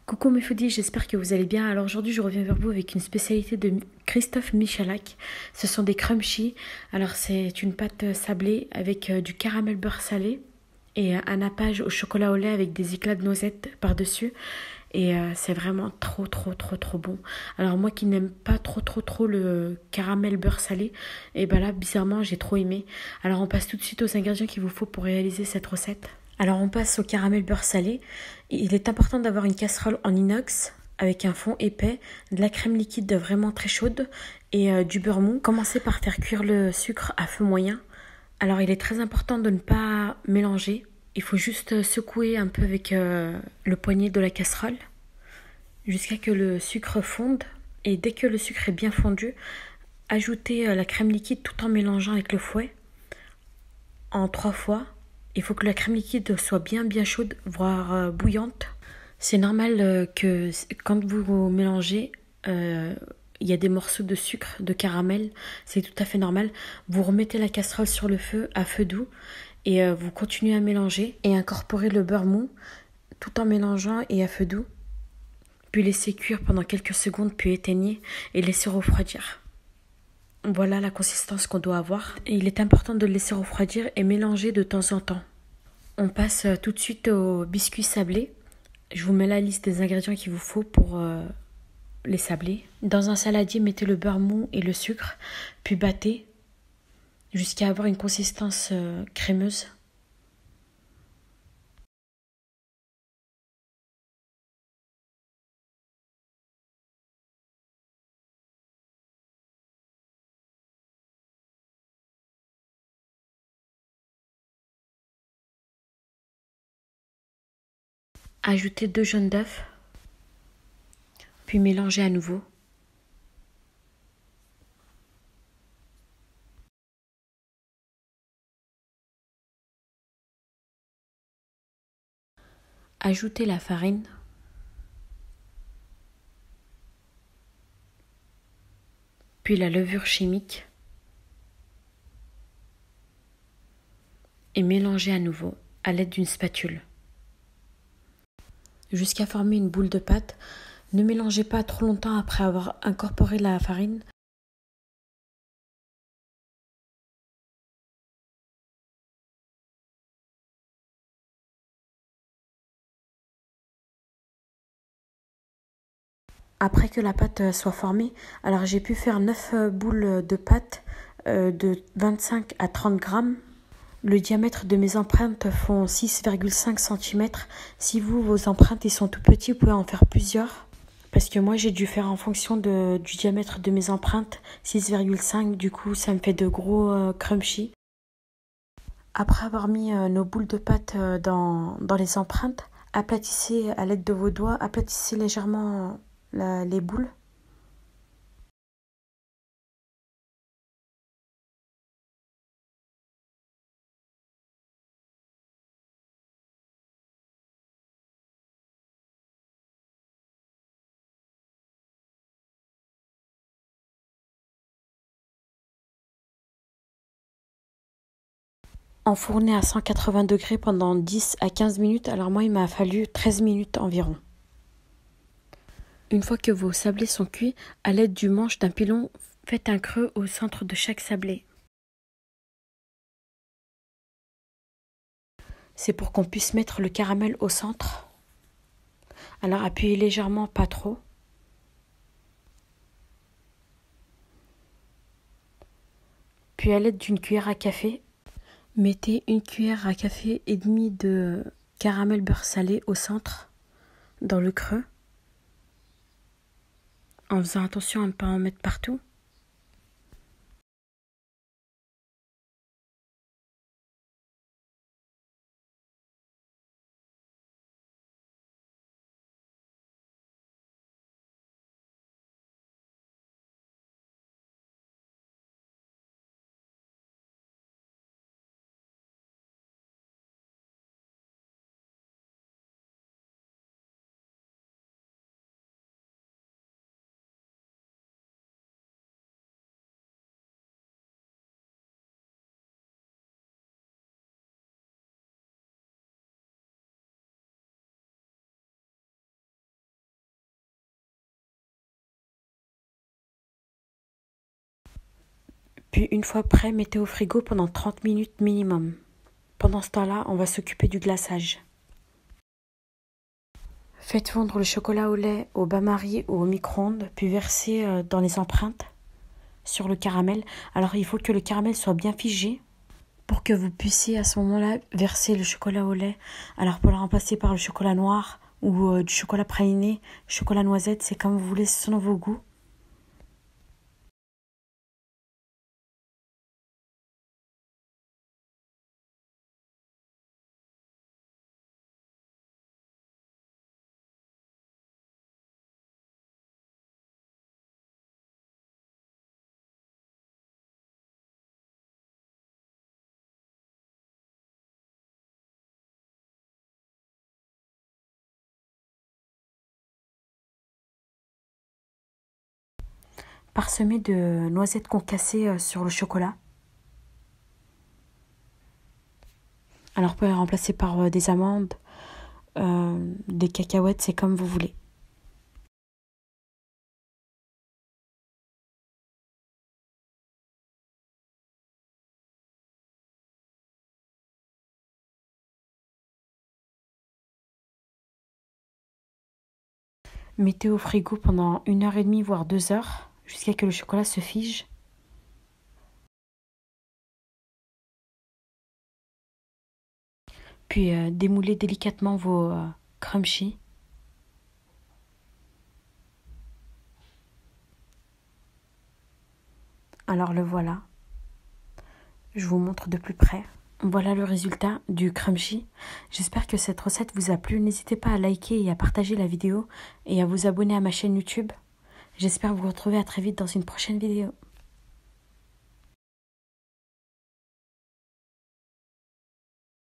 Coucou mes foodies, j'espère que vous allez bien. Alors aujourd'hui, je reviens vers vous avec une spécialité de Christophe Michalak. Ce sont des crunchy. Alors c'est une pâte sablée avec du caramel beurre salé et un nappage au chocolat au lait avec des éclats de noisettes par-dessus. Et c'est vraiment trop bon. Alors moi qui n'aime pas trop le caramel beurre salé, et ben là bizarrement j'ai trop aimé. Alors on passe tout de suite aux ingrédients qu'il vous faut pour réaliser cette recette. Alors on passe au caramel beurre salé. Il est important d'avoir une casserole en inox avec un fond épais, de la crème liquide vraiment très chaude et du beurre mou. Commencez par faire cuire le sucre à feu moyen. Alors il est très important de ne pas mélanger. Il faut juste secouer un peu avec le poignet de la casserole jusqu'à que le sucre fonde. Et dès que le sucre est bien fondu, ajoutez la crème liquide tout en mélangeant avec le fouet en 3 fois. Il faut que la crème liquide soit bien chaude, voire bouillante. C'est normal que quand vous mélangez, il y a des morceaux de sucre, de caramel. C'est tout à fait normal. Vous remettez la casserole sur le feu à feu doux et vous continuez à mélanger et incorporer le beurre mou tout en mélangeant et à feu doux. Puis laissez cuire pendant quelques secondes, puis éteignez et laissez refroidir. Voilà la consistance qu'on doit avoir. Et il est important de le laisser refroidir et mélanger de temps en temps. On passe tout de suite aux biscuits sablés. Je vous mets la liste des ingrédients qu'il vous faut pour les sablés. Dans un saladier, mettez le beurre mou et le sucre, puis battez jusqu'à avoir une consistance crémeuse. Ajoutez 2 jaunes d'œufs, puis mélangez à nouveau. Ajoutez la farine. Puis la levure chimique. Et mélangez à nouveau à l'aide d'une spatule. Jusqu'à former une boule de pâte. Ne mélangez pas trop longtemps après avoir incorporé la farine. Après que la pâte soit formée, alors j'ai pu faire 9 boules de pâte de 25 à 30 grammes. Le diamètre de mes empreintes font 6,5 cm. Si vos empreintes ils sont tout petits, vous pouvez en faire plusieurs. Parce que moi, j'ai dû faire en fonction du diamètre de mes empreintes, 6,5. Du coup, ça me fait de gros crunchy. Après avoir mis nos boules de pâte dans les empreintes, aplatissez à l'aide de vos doigts, aplatissez légèrement les boules. Enfourner à 180 degrés pendant 10 à 15 minutes. Alors moi, il m'a fallu 13 minutes environ. Une fois que vos sablés sont cuits, à l'aide du manche d'un pilon, faites un creux au centre de chaque sablé. C'est pour qu'on puisse mettre le caramel au centre. Alors appuyez légèrement, pas trop. Puis à l'aide d'une cuillère à café, mettez une cuillère à café et demie de caramel beurre salé au centre, dans le creux, en faisant attention à ne pas en mettre partout. Puis une fois prêt, mettez au frigo pendant 30 minutes minimum. Pendant ce temps-là, on va s'occuper du glaçage. Faites fondre le chocolat au lait, au bain-marie ou au micro-ondes, puis versez dans les empreintes sur le caramel. Alors il faut que le caramel soit bien figé pour que vous puissiez à ce moment-là verser le chocolat au lait. Alors pour le remplacer par le chocolat noir ou du chocolat praliné, chocolat noisette, c'est comme vous voulez, selon vos goûts. Parsemez de noisettes concassées sur le chocolat. Alors vous pouvez remplacer par des amandes, des cacahuètes, c'est comme vous voulez. Mettez au frigo pendant 1h30 voire 2 heures jusqu'à ce que le chocolat se fige. Puis démoulez délicatement vos crunchy. Alors le voilà. Je vous montre de plus près. Voilà le résultat du crunchy. J'espère que cette recette vous a plu. N'hésitez pas à liker et à partager la vidéo et à vous abonner à ma chaîne YouTube. J'espère vous retrouver à très vite dans une prochaine vidéo.